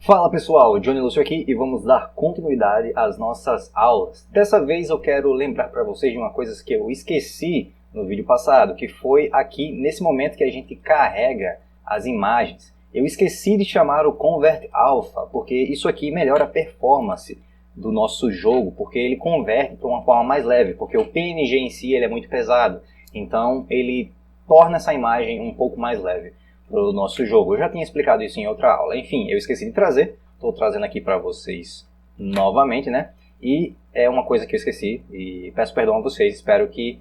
Fala pessoal, Johnny Lúcio aqui e vamos dar continuidade às nossas aulas. Dessa vez eu quero lembrar para vocês de uma coisa que eu esqueci no vídeo passado, que foi aqui nesse momento que a gente carrega as imagens. Eu esqueci de chamar o Convert Alpha, porque isso aqui melhora a performance do nosso jogo, porque ele converte para uma forma mais leve, porque o PNG em si ele é muito pesado, então ele torna essa imagem um pouco mais leve para o nosso jogo. Eu já tinha explicado isso em outra aula. Enfim, eu esqueci de trazer. Estou trazendo aqui para vocês novamente, né? E é uma coisa que eu esqueci e peço perdão a vocês. Espero que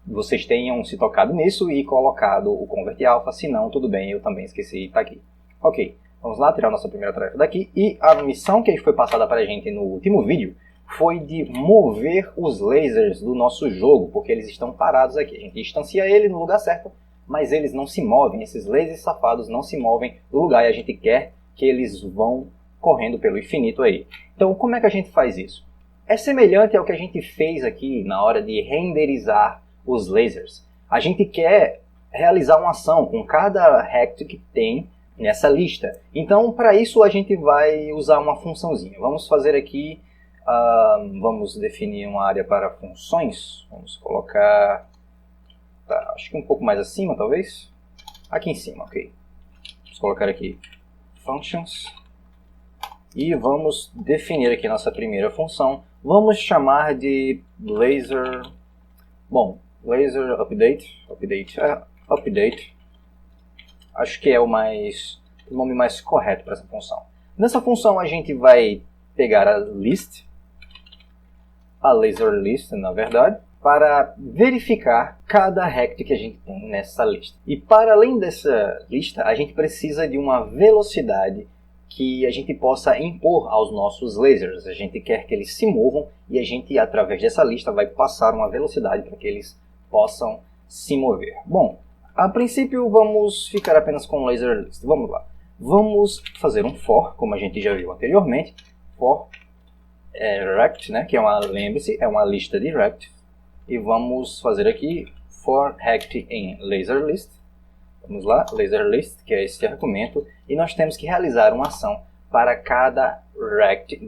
vocês tenham se tocado nisso e colocado o Convert Alpha. Se não, tudo bem, eu também esqueci, está aqui. Ok, vamos lá, tirar a nossa primeira tarefa daqui. E a missão que foi passada para a gente no último vídeo foi de mover os lasers do nosso jogo, porque eles estão parados aqui. A gente instancia ele no lugar certo, mas eles não se movem, esses lasers safados não se movem do lugar e a gente quer que eles vão correndo pelo infinito aí. Então, como é que a gente faz isso? É semelhante ao que a gente fez aqui na hora de renderizar os lasers. A gente quer realizar uma ação com cada rect que tem nessa lista. Então, para isso a gente vai usar uma funçãozinha. Vamos fazer aqui, vamos definir uma área para funções. Vamos colocar... Tá, acho que um pouco mais acima, talvez. Aqui em cima, ok. Vamos colocar aqui functions. E vamos definir aqui nossa primeira função. Vamos chamar de laser... Bom, laser update. Update. Acho que é o nome mais correto para essa função. Nessa função a gente vai pegar a list. A laser list, na verdade, para verificar cada rect que a gente tem nessa lista. E para além dessa lista, a gente precisa de uma velocidade que a gente possa impor aos nossos lasers. A gente quer que eles se movam e a gente, através dessa lista, vai passar uma velocidade para que eles possam se mover. Bom, a princípio vamos ficar apenas com laser list. Vamos lá. Vamos fazer um for, como a gente já viu anteriormente. For rect, né, que é lembre-se, é uma lista de rect. E vamos fazer aqui for rect em laser list. Vamos lá, laser list, que é esse argumento. E nós temos que realizar uma ação para cada rect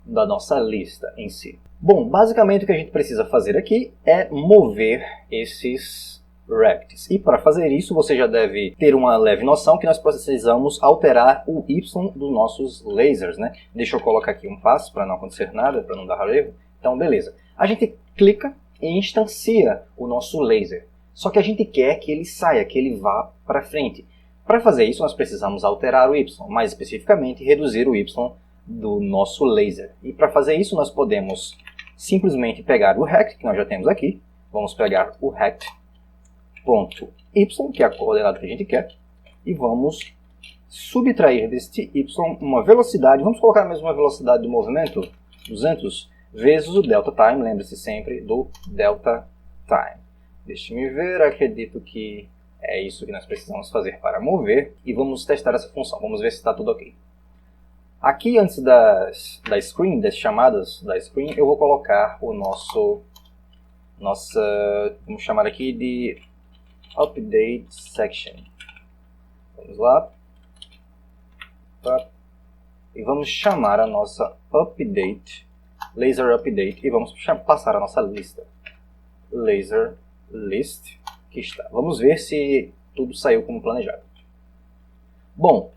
da nossa lista em si. Bom, basicamente o que a gente precisa fazer aqui é mover esses rects. E para fazer isso, você já deve ter uma leve noção que nós precisamos alterar o Y dos nossos lasers, né? Deixa eu colocar aqui um passo para não acontecer nada, para não dar erro. Então, beleza. A gente clica e instancia o nosso laser. Só que a gente quer que ele saia, que ele vá para frente. Para fazer isso, nós precisamos alterar o Y, mais especificamente reduzir o Y do nosso laser. E para fazer isso, nós podemos simplesmente pegar o rect, que nós já temos aqui. Vamos pegar o rect.y, que é a coordenada que a gente quer, e vamos subtrair deste y uma velocidade. Vamos colocar mesmo uma velocidade do movimento, 200 vezes o delta time. Lembre-se sempre do delta time. Deixe-me ver, acredito que é isso que nós precisamos fazer para mover. E vamos testar essa função, vamos ver se está tudo ok. Aqui antes das chamadas da screen, eu vou colocar o vamos chamar aqui de update section. Vamos lá. E vamos chamar a nossa update, laser update, e vamos passar a nossa lista. Laser list, que está. Vamos ver se tudo saiu como planejado. Bom,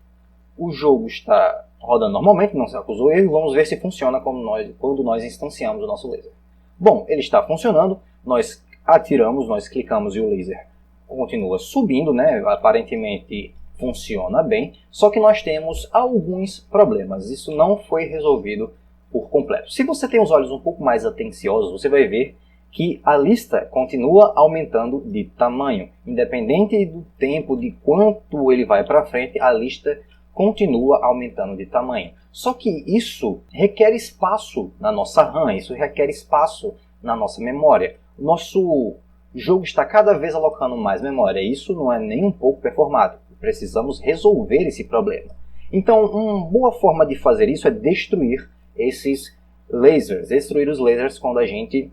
o jogo está rodando normalmente, não se acusou erro. Vamos ver se funciona quando nós instanciamos o nosso laser. Bom, ele está funcionando. Nós atiramos, nós clicamos e o laser continua subindo, né? Aparentemente funciona bem. Só que nós temos alguns problemas. Isso não foi resolvido por completo. Se você tem os olhos um pouco mais atenciosos, você vai ver que a lista continua aumentando de tamanho. Independente do tempo, de quanto ele vai para frente, a lista continua aumentando de tamanho. Só que isso requer espaço na nossa RAM, isso requer espaço na nossa memória. O nosso jogo está cada vez alocando mais memória. Isso não é nem um pouco performado. Precisamos resolver esse problema. Então, uma boa forma de fazer isso é destruir esses lasers. Destruir os lasers quando a gente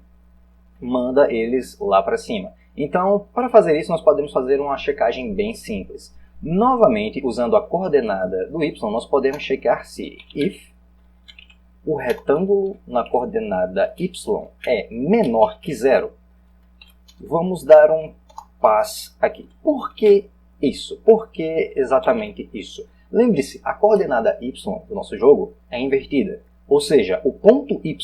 manda eles lá para cima. Então, para fazer isso, nós podemos fazer uma checagem bem simples. Novamente, usando a coordenada do y, nós podemos checar se if o retângulo na coordenada y é menor que zero. Vamos dar um pass aqui. Por que isso? Por que exatamente isso? Lembre-se, a coordenada y do nosso jogo é invertida. Ou seja, o ponto y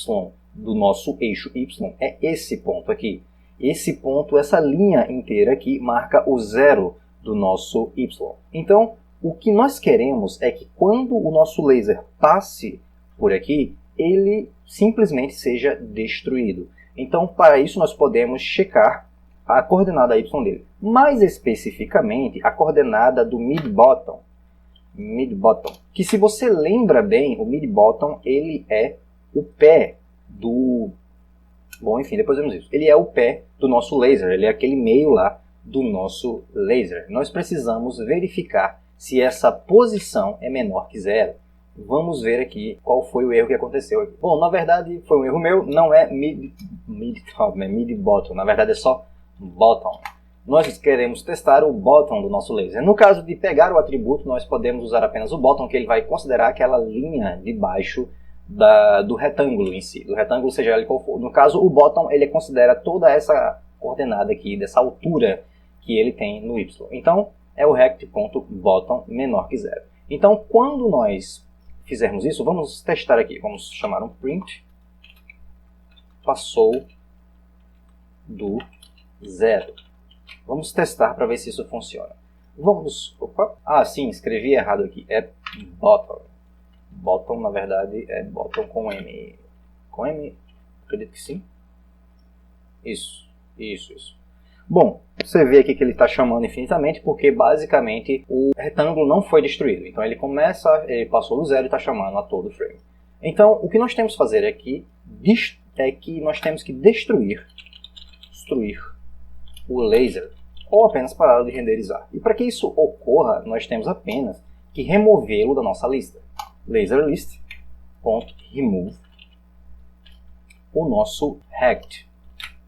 do nosso eixo y é esse ponto aqui. Esse ponto, essa linha inteira aqui, marca o zero do nosso y. Então, o que nós queremos é que quando o nosso laser passe por aqui, ele simplesmente seja destruído. Então, para isso, nós podemos checar a coordenada y dele. Mais especificamente, a coordenada do mid-bottom. Que se você lembra bem, o mid-bottom ele é o pé do... Bom, enfim, depois vemos isso. Ele é o pé do nosso laser, ele é aquele meio lá do nosso laser. Nós precisamos verificar se essa posição é menor que zero. Vamos ver aqui qual foi o erro que aconteceu. Bom, na verdade foi um erro meu, não é mid-bottom, na verdade é só bottom. Nós queremos testar o bottom do nosso laser. No caso de pegar o atributo, nós podemos usar apenas o bottom, que ele vai considerar aquela linha de baixo do retângulo em si. Do retângulo, seja ele qual for. No caso, o bottom, ele considera toda essa coordenada aqui, dessa altura que ele tem no y. Então, é o rect.bottom menor que zero. Então, quando nós fizermos isso, vamos testar aqui. Vamos chamar um print. Passou do zero. Vamos testar para ver se isso funciona. Vamos... Opa! Ah, sim, escrevi errado aqui. É bottom. Bottom, na verdade, é bottom com M. Com M? Acredito que sim. Isso. Bom, você vê aqui que ele está chamando infinitamente porque basicamente o retângulo não foi destruído. Então ele passou do zero e está chamando a todo frame. Então o que nós temos que fazer aqui é que nós temos que destruir o laser ou apenas parar de renderizar. E para que isso ocorra, nós temos apenas que removê-lo da nossa lista. LaserList.remove o nosso rect.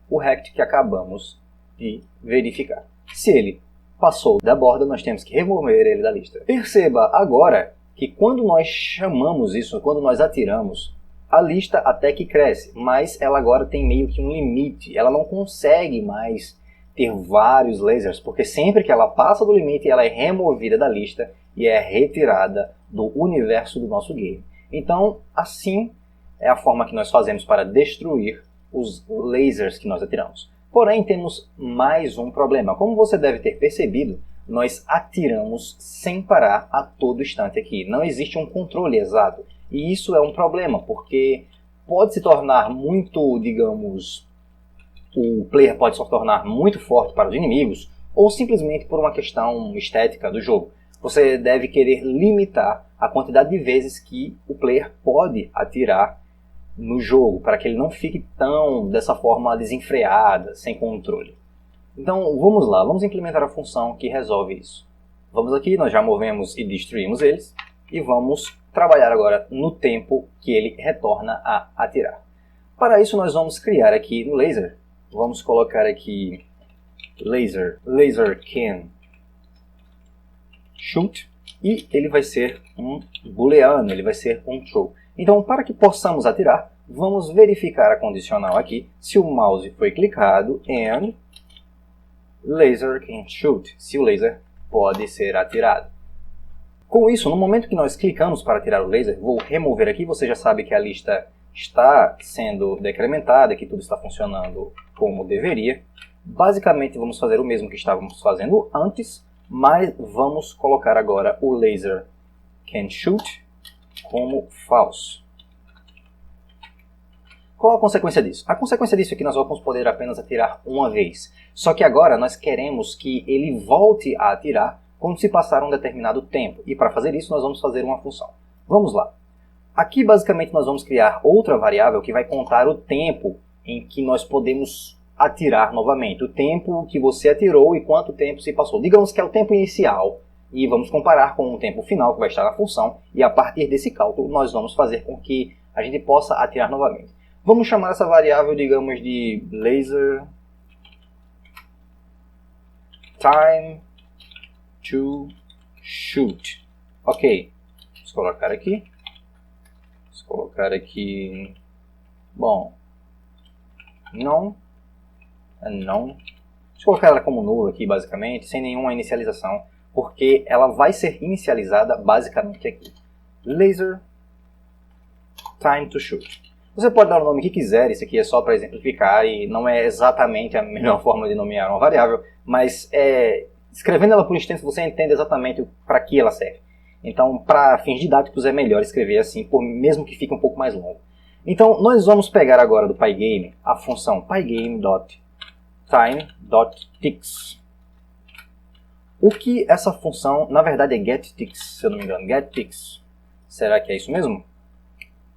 O rect que acabamos de verificar. Se ele passou da borda, nós temos que remover ele da lista. Perceba agora que quando nós chamamos isso, quando nós atiramos, a lista até que cresce, mas ela agora tem meio que um limite. Ela não consegue mais ter vários lasers, porque sempre que ela passa do limite, ela é removida da lista e é retirada do universo do nosso game. Então, assim é a forma que nós fazemos para destruir os lasers que nós atiramos. Porém, temos mais um problema. Como você deve ter percebido, nós atiramos sem parar a todo instante aqui. Não existe um controle exato. E isso é um problema, porque pode se tornar muito, digamos, o player pode se tornar muito forte para os inimigos, ou simplesmente por uma questão estética do jogo. Você deve querer limitar a quantidade de vezes que o player pode atirar no jogo, para que ele não fique tão dessa forma desenfreada, sem controle. Então vamos lá, vamos implementar a função que resolve isso. Vamos aqui, nós já movemos e destruímos eles, e vamos trabalhar agora no tempo que ele retorna a atirar. Para isso nós vamos criar aqui no laser, vamos colocar aqui laser can shoot, e ele vai ser um booleano, ele vai ser um true. Então, para que possamos atirar, vamos verificar a condicional aqui, se o mouse foi clicado, and laser can shoot, se o laser pode ser atirado. Com isso, no momento que nós clicamos para atirar o laser, vou remover aqui, você já sabe que a lista está sendo decrementada, que tudo está funcionando como deveria. Basicamente, vamos fazer o mesmo que estávamos fazendo antes, mas vamos colocar agora o laser can shoot como false. Qual a consequência disso? A consequência disso é que nós vamos poder apenas atirar uma vez. Só que agora nós queremos que ele volte a atirar quando se passar um determinado tempo. E para fazer isso nós vamos fazer uma função. Vamos lá. Aqui basicamente nós vamos criar outra variável que vai contar o tempo em que nós podemos atirar novamente. O tempo que você atirou e quanto tempo se passou. Digamos que é o tempo inicial. E vamos comparar com o tempo final que vai estar na função, e a partir desse cálculo nós vamos fazer com que a gente possa atirar novamente. Vamos chamar essa variável, digamos, de laser time to shoot. Ok, vamos colocar aqui. Vamos colocar aqui, bom, não. Vamos colocar ela como nulo aqui, basicamente, sem nenhuma inicialização, porque ela vai ser inicializada basicamente aqui. Laser time to shoot. Você pode dar o nome que quiser, isso aqui é só para exemplificar e não é exatamente a melhor forma de nomear uma variável, mas escrevendo ela por extenso você entende exatamente para que ela serve. Então, para fins didáticos é melhor escrever assim, mesmo que fique um pouco mais longo. Então, nós vamos pegar agora do Pygame a função pygame.time.ticks. O que essa função, na verdade é getTicks, se eu não me engano, getTicks. Será que é isso mesmo?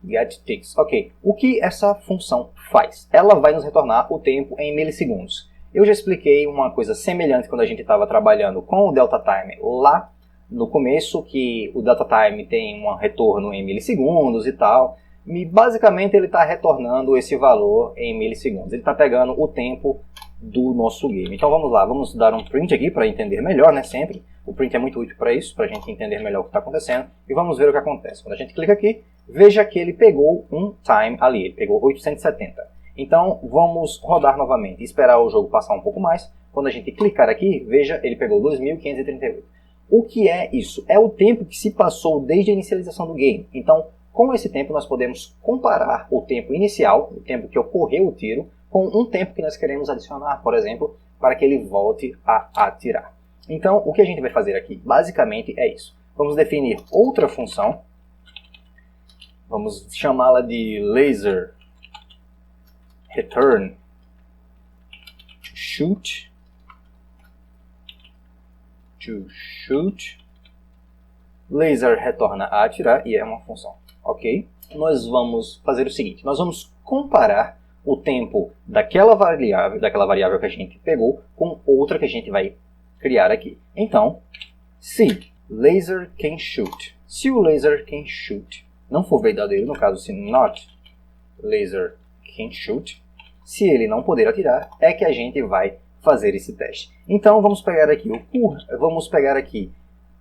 GetTicks, ok. O que essa função faz? Ela vai nos retornar o tempo em milissegundos. Eu já expliquei uma coisa semelhante quando a gente estava trabalhando com o Delta Time lá no começo, que o Delta Time tem um retorno em milissegundos e tal. E basicamente ele está retornando esse valor em milissegundos. Ele está pegando o tempo do nosso game. Então vamos lá, vamos dar um print aqui para entender melhor, né? Sempre. O print é muito útil para isso, para a gente entender melhor o que está acontecendo. E vamos ver o que acontece. Quando a gente clica aqui, veja que ele pegou um time ali, ele pegou 870. Então vamos rodar novamente e esperar o jogo passar um pouco mais. Quando a gente clicar aqui, veja, ele pegou 2538. O que é isso? É o tempo que se passou desde a inicialização do game. Então, com esse tempo nós podemos comparar o tempo inicial, o tempo que ocorreu o tiro, com um tempo que nós queremos adicionar, por exemplo, para que ele volte a atirar. Então, o que a gente vai fazer aqui, basicamente, é isso. Vamos definir outra função. Vamos chamá-la de laser return to shoot. Laser retorna a atirar e é uma função, ok? Nós vamos fazer o seguinte, nós vamos comparar o tempo daquela variável que a gente pegou com outra que a gente vai criar aqui. Então, se laser can shoot, se o laser can shoot não for verdadeiro, no caso se not laser can shoot, se ele não poder atirar, é que a gente vai fazer esse teste. Então vamos pegar aqui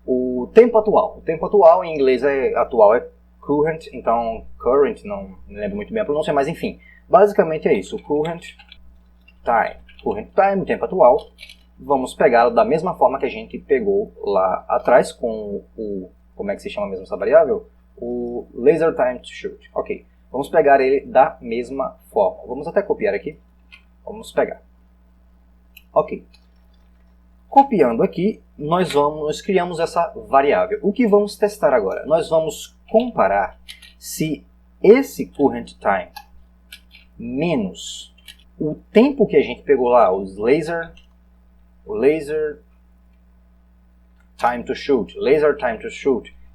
o tempo atual. O tempo atual em inglês atual é current, então current, não me lembro muito bem a pronúncia, mas enfim, basicamente é isso, current time, o tempo atual. Vamos pegá-lo da mesma forma que a gente pegou lá atrás com o, como é que se chama mesmo essa variável? O laser time to shoot. Ok, vamos pegar ele da mesma forma. Vamos até copiar aqui. Vamos pegar. Ok. Copiando aqui, nós criamos essa variável. O que vamos testar agora? Nós vamos comparar se esse current time menos o tempo que a gente pegou lá, o laser time to shoot,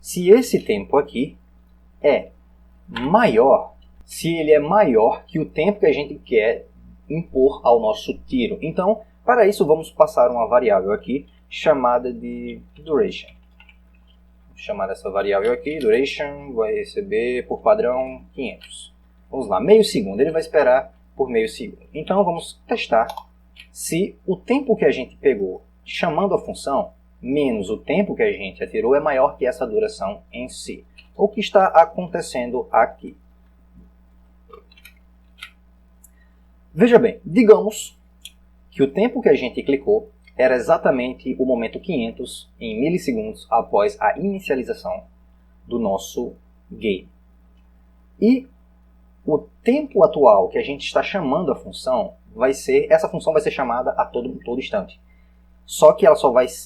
se esse tempo aqui é maior, se ele é maior que o tempo que a gente quer impor ao nosso tiro. Então, para isso vamos passar uma variável aqui chamada de duration. Vou chamar essa variável aqui, duration, vai receber por padrão 500. Vamos lá, meio segundo, ele vai esperar por meio segundo. Então vamos testar se o tempo que a gente pegou chamando a função menos o tempo que a gente atirou é maior que essa duração em si. O que está acontecendo aqui? Veja bem, digamos que o tempo que a gente clicou era exatamente o momento 500 em milissegundos após a inicialização do nosso game. E o tempo atual que a gente está chamando a função essa função vai ser chamada a todo instante. Só que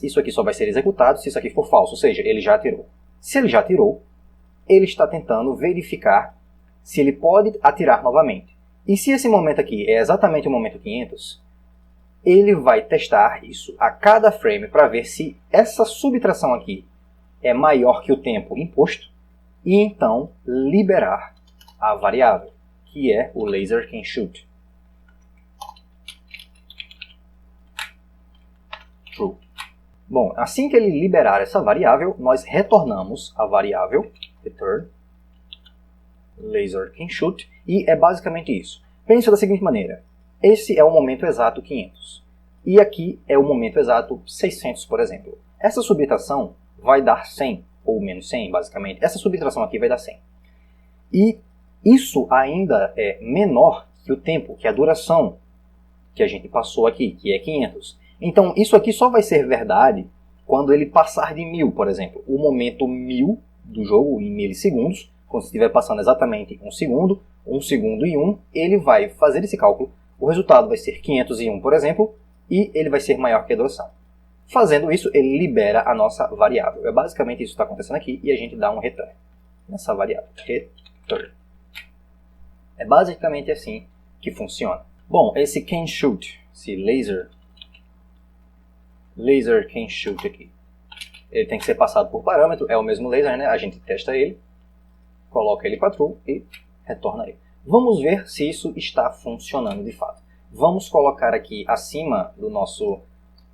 isso aqui só vai ser executado se isso aqui for falso, ou seja, ele já atirou. Se ele já atirou, ele está tentando verificar se ele pode atirar novamente. E se esse momento aqui é exatamente o momento 500, ele vai testar isso a cada frame para ver se essa subtração aqui é maior que o tempo imposto e então liberar a variável, que é o laser can shoot. True. Bom, assim que ele liberar essa variável, nós retornamos a variável return laser can shoot e é basicamente isso. Pense da seguinte maneira, esse é o momento exato 500 e aqui é o momento exato 600, por exemplo. Essa subtração vai dar 100, ou menos 100, basicamente. Essa subtração aqui vai dar 100. E isso ainda é menor que o tempo, que a duração que a gente passou aqui, que é 500. Então, isso aqui só vai ser verdade quando ele passar de 1000, por exemplo. O momento 1000 do jogo, em milissegundos, quando estiver passando exatamente 1 segundo e 1, ele vai fazer esse cálculo. O resultado vai ser 501, por exemplo, e ele vai ser maior que a duração. Fazendo isso, ele libera a nossa variável. É basicamente isso que está acontecendo aqui, e a gente dá um return nessa variável. Return. É basicamente assim que funciona. Bom, esse can shoot, esse laser can shoot aqui, ele tem que ser passado por parâmetro, é o mesmo laser, né? A gente testa ele, coloca ele para true e retorna ele. Vamos ver se isso está funcionando de fato. Vamos colocar aqui acima do nosso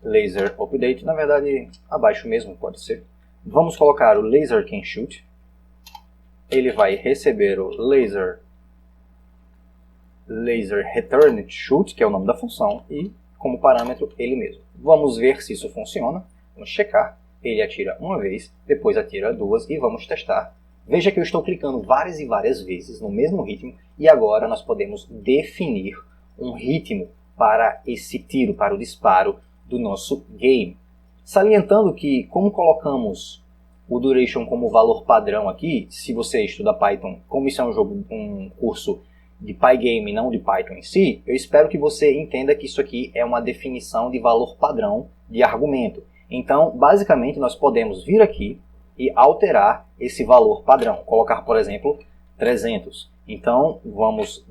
laser update, na verdade abaixo mesmo pode ser. Vamos colocar o laser can shoot, ele vai receber o laser return shoot, que é o nome da função, e como parâmetro ele mesmo. Vamos ver se isso funciona. Vamos checar. Ele atira uma vez, depois atira duas e vamos testar. Veja que eu estou clicando várias e várias vezes no mesmo ritmo e agora nós podemos definir um ritmo para esse tiro, para o disparo do nosso game. Salientando que, como colocamos o duration como valor padrão aqui, se você estuda Python, como isso é um curso de Pygame, não de Python em si, eu espero que você entenda que isso aqui é uma definição de valor padrão de argumento. Então, basicamente, nós podemos vir aqui e alterar esse valor padrão. Colocar, por exemplo, 300. Então, vamos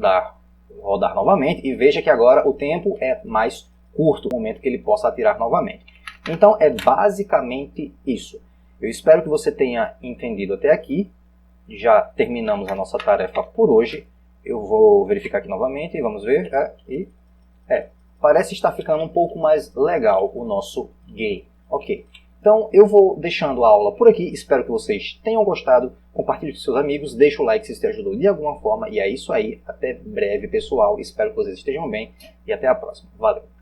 rodar novamente e veja que agora o tempo é mais curto, no momento que ele possa atirar novamente. Então, é basicamente isso. Eu espero que você tenha entendido até aqui. Já terminamos a nossa tarefa por hoje. Eu vou verificar aqui novamente e vamos ver. Parece estar ficando um pouco mais legal o nosso game. Ok. Então eu vou deixando a aula por aqui. Espero que vocês tenham gostado. Compartilhe com seus amigos. Deixe o like se isso te ajudou de alguma forma. E é isso aí. Até breve, pessoal. Espero que vocês estejam bem. E até a próxima. Valeu.